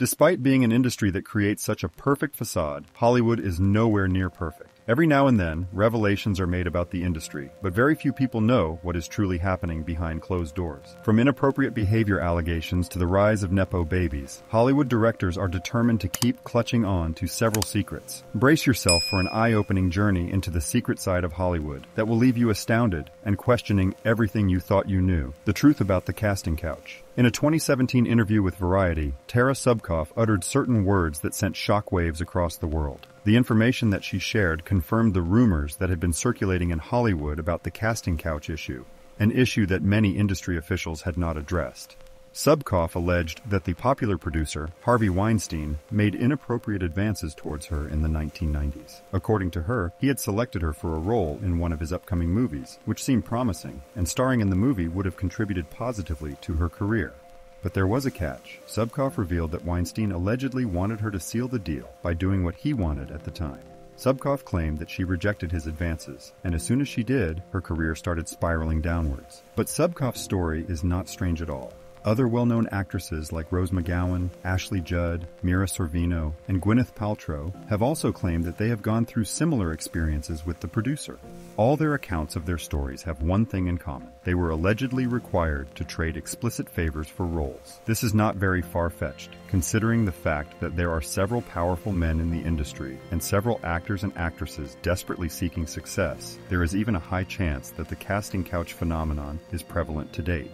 Despite being an industry that creates such a perfect facade, Hollywood is nowhere near perfect. Every now and then, revelations are made about the industry, but very few people know what is truly happening behind closed doors. From inappropriate behavior allegations to the rise of Nepo babies, Hollywood directors are determined to keep clutching on to several secrets. Brace yourself for an eye-opening journey into the secret side of Hollywood that will leave you astounded and questioning everything you thought you knew. The truth about the casting couch. In a 2017 interview with Variety, Tara Subkoff uttered certain words that sent shockwaves across the world. The information that she shared confirmed the rumors that had been circulating in Hollywood about the casting couch issue, an issue that many industry officials had not addressed. Subkoff alleged that the popular producer, Harvey Weinstein, made inappropriate advances towards her in the 1990s. According to her, he had selected her for a role in one of his upcoming movies, which seemed promising, and starring in the movie would have contributed positively to her career. But there was a catch. Subkoff revealed that Weinstein allegedly wanted her to seal the deal by doing what he wanted at the time. Subkoff claimed that she rejected his advances, and as soon as she did, her career started spiraling downwards. But Subkoff's story is not strange at all. Other well-known actresses like Rose McGowan, Ashley Judd, Mira Sorvino, and Gwyneth Paltrow have also claimed that they have gone through similar experiences with the producer. All their accounts of their stories have one thing in common. They were allegedly required to trade explicit favors for roles. This is not very far-fetched, considering the fact that there are several powerful men in the industry and several actors and actresses desperately seeking success. There is even a high chance that the casting couch phenomenon is prevalent to date.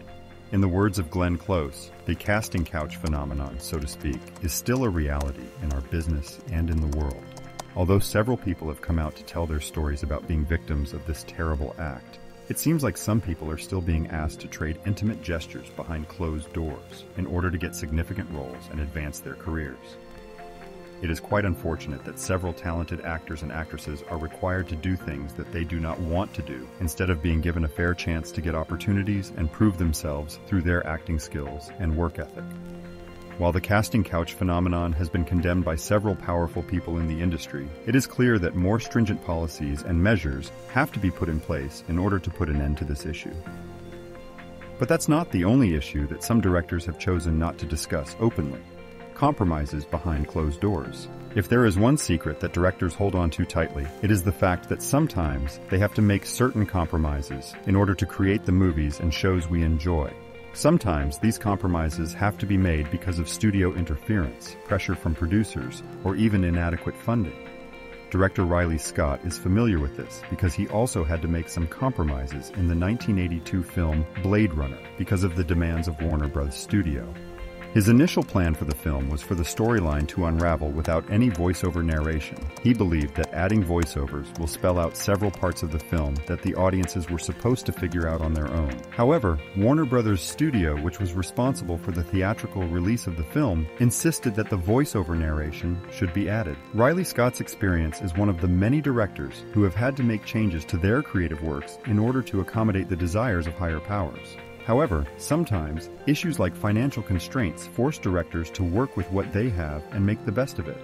In the words of Glenn Close, the casting couch phenomenon, so to speak, is still a reality in our business and in the world. Although several people have come out to tell their stories about being victims of this terrible act, it seems like some people are still being asked to trade intimate gestures behind closed doors in order to get significant roles and advance their careers. It is quite unfortunate that several talented actors and actresses are required to do things that they do not want to do, instead of being given a fair chance to get opportunities and prove themselves through their acting skills and work ethic. While the casting couch phenomenon has been condemned by several powerful people in the industry, it is clear that more stringent policies and measures have to be put in place in order to put an end to this issue. But that's not the only issue that some directors have chosen not to discuss openly. Compromises behind closed doors. If there is one secret that directors hold on to tightly, it is the fact that sometimes they have to make certain compromises in order to create the movies and shows we enjoy. Sometimes these compromises have to be made because of studio interference, pressure from producers, or even inadequate funding. Director Riley Scott is familiar with this because he also had to make some compromises in the 1982 film Blade Runner because of the demands of Warner Bros. Studio. His initial plan for the film was for the storyline to unravel without any voiceover narration. He believed that adding voiceovers will spell out several parts of the film that the audiences were supposed to figure out on their own. However, Warner Bros. Studio, which was responsible for the theatrical release of the film, insisted that the voiceover narration should be added. Riley Scott's experience is one of the many directors who have had to make changes to their creative works in order to accommodate the desires of higher powers. However, sometimes, issues like financial constraints force directors to work with what they have and make the best of it.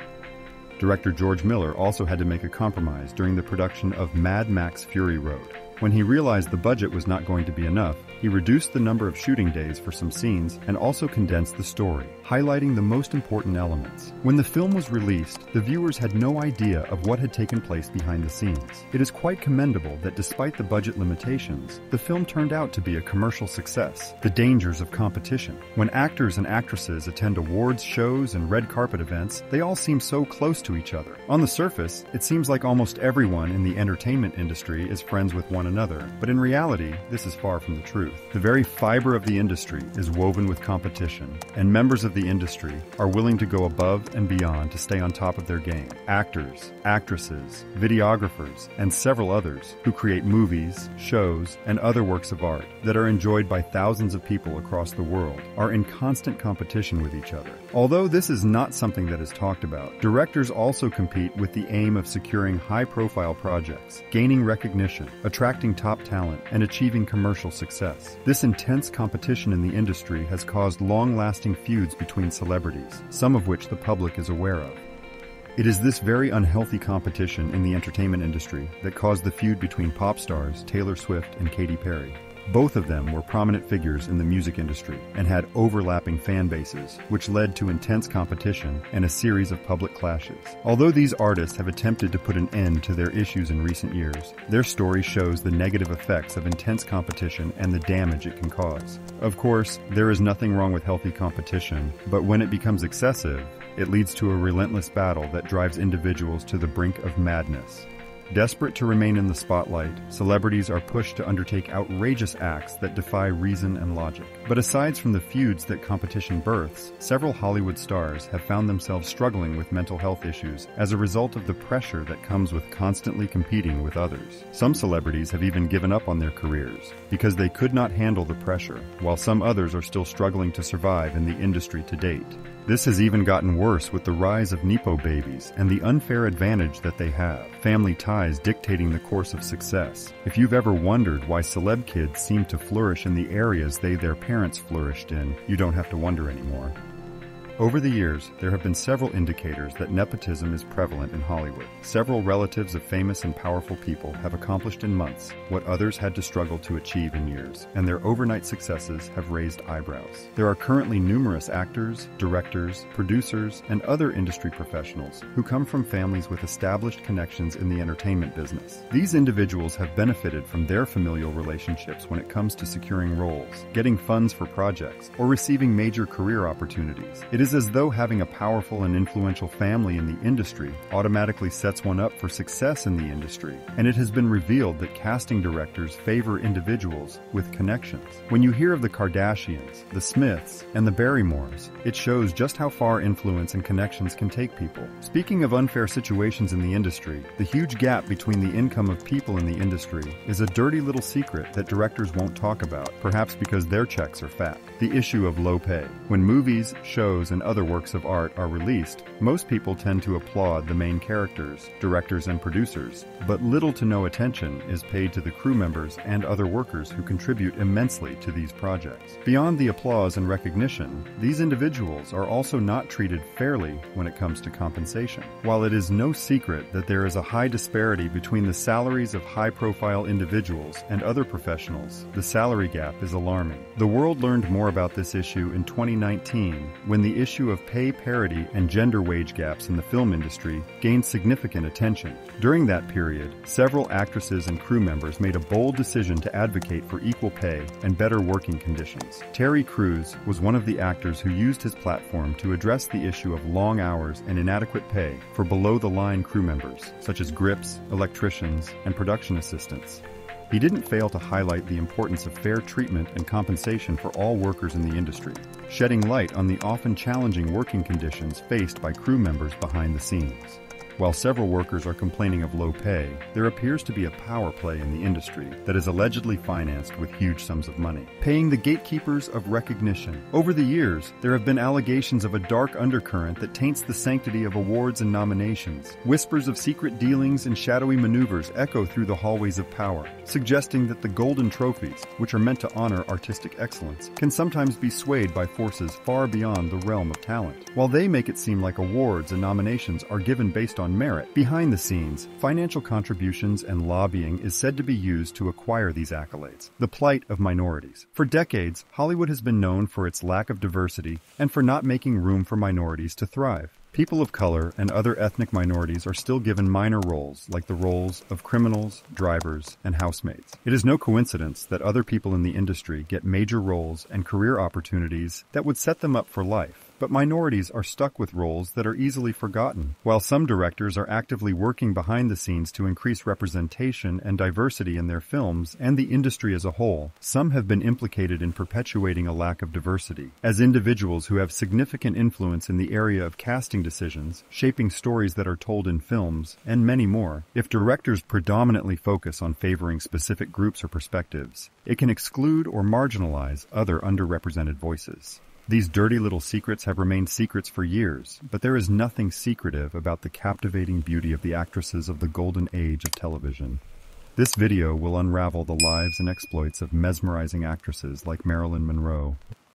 Director George Miller also had to make a compromise during the production of Mad Max Fury Road. When he realized the budget was not going to be enough, he reduced the number of shooting days for some scenes and also condensed the story, highlighting the most important elements. When the film was released, the viewers had no idea of what had taken place behind the scenes. It is quite commendable that despite the budget limitations, the film turned out to be a commercial success. The dangers of competition. When actors and actresses attend awards shows and red carpet events, they all seem so close to each other. On the surface, it seems like almost everyone in the entertainment industry is friends with one another, but in reality, this is far from the truth. The very fiber of the industry is woven with competition, and members of the industry are willing to go above and beyond to stay on top of their game. Actors, actresses, videographers, and several others who create movies, shows, and other works of art that are enjoyed by thousands of people across the world are in constant competition with each other. Although this is not something that is talked about, directors also compete with the aim of securing high-profile projects, gaining recognition, attracting top talent, and achieving commercial success. This intense competition in the industry has caused long-lasting feuds between celebrities, some of which the public is aware of. It is this very unhealthy competition in the entertainment industry that caused the feud between pop stars Taylor Swift and Katy Perry. Both of them were prominent figures in the music industry and had overlapping fan bases, which led to intense competition and a series of public clashes. Although these artists have attempted to put an end to their issues in recent years, their story shows the negative effects of intense competition and the damage it can cause. Of course, there is nothing wrong with healthy competition, but when it becomes excessive, it leads to a relentless battle that drives individuals to the brink of madness. Desperate to remain in the spotlight, celebrities are pushed to undertake outrageous acts that defy reason and logic. But aside from the feuds that competition births, several Hollywood stars have found themselves struggling with mental health issues as a result of the pressure that comes with constantly competing with others. Some celebrities have even given up on their careers because they could not handle the pressure, while some others are still struggling to survive in the industry to date. This has even gotten worse with the rise of Nepo babies and the unfair advantage that they have, family ties dictating the course of success. If you've ever wondered why celeb kids seem to flourish in the areas their parents flourished in, you don't have to wonder anymore. Over the years, there have been several indicators that nepotism is prevalent in Hollywood. Several relatives of famous and powerful people have accomplished in months what others had to struggle to achieve in years, and their overnight successes have raised eyebrows. There are currently numerous actors, directors, producers, and other industry professionals who come from families with established connections in the entertainment business. These individuals have benefited from their familial relationships when it comes to securing roles, getting funds for projects, or receiving major career opportunities. It is as though having a powerful and influential family in the industry automatically sets one up for success in the industry, and it has been revealed that casting directors favor individuals with connections. When you hear of the Kardashians, the Smiths, and the Barrymores, it shows just how far influence and connections can take people. Speaking of unfair situations in the industry, the huge gap between the income of people in the industry is a dirty little secret that directors won't talk about, perhaps because their checks are fat. The issue of low pay. When movies, shows, and other works of art are released, most people tend to applaud the main characters, directors, and producers, but little to no attention is paid to the crew members and other workers who contribute immensely to these projects. Beyond the applause and recognition, these individuals are also not treated fairly when it comes to compensation. While it is no secret that there is a high disparity between the salaries of high-profile individuals and other professionals, the salary gap is alarming. The world learned more about this issue in 2019 when the issue of pay parity and gender wage gaps in the film industry gained significant attention. During that period, several actresses and crew members made a bold decision to advocate for equal pay and better working conditions. Terry Crews was one of the actors who used his platform to address the issue of long hours and inadequate pay for below-the-line crew members, such as grips, electricians, and production assistants. He didn't fail to highlight the importance of fair treatment and compensation for all workers in the industry, shedding light on the often challenging working conditions faced by crew members behind the scenes. While several workers are complaining of low pay, there appears to be a power play in the industry that is allegedly financed with huge sums of money, paying the gatekeepers of recognition. Over the years, there have been allegations of a dark undercurrent that taints the sanctity of awards and nominations. Whispers of secret dealings and shadowy maneuvers echo through the hallways of power, suggesting that the golden trophies, which are meant to honor artistic excellence, can sometimes be swayed by forces far beyond the realm of talent. While they make it seem like awards and nominations are given based on merit, behind the scenes, financial contributions and lobbying is said to be used to acquire these accolades. The plight of minorities. For decades, Hollywood has been known for its lack of diversity and for not making room for minorities to thrive. People of color and other ethnic minorities are still given minor roles, like the roles of criminals, drivers, and housemaids. It is no coincidence that other people in the industry get major roles and career opportunities that would set them up for life. But minorities are stuck with roles that are easily forgotten. While some directors are actively working behind the scenes to increase representation and diversity in their films and the industry as a whole, some have been implicated in perpetuating a lack of diversity. As individuals who have significant influence in the area of casting decisions, shaping stories that are told in films, and many more, if directors predominantly focus on favoring specific groups or perspectives, it can exclude or marginalize other underrepresented voices. These dirty little secrets have remained secrets for years, but there is nothing secretive about the captivating beauty of the actresses of the golden age of television. This video will unravel the lives and exploits of mesmerizing actresses like Marilyn Monroe,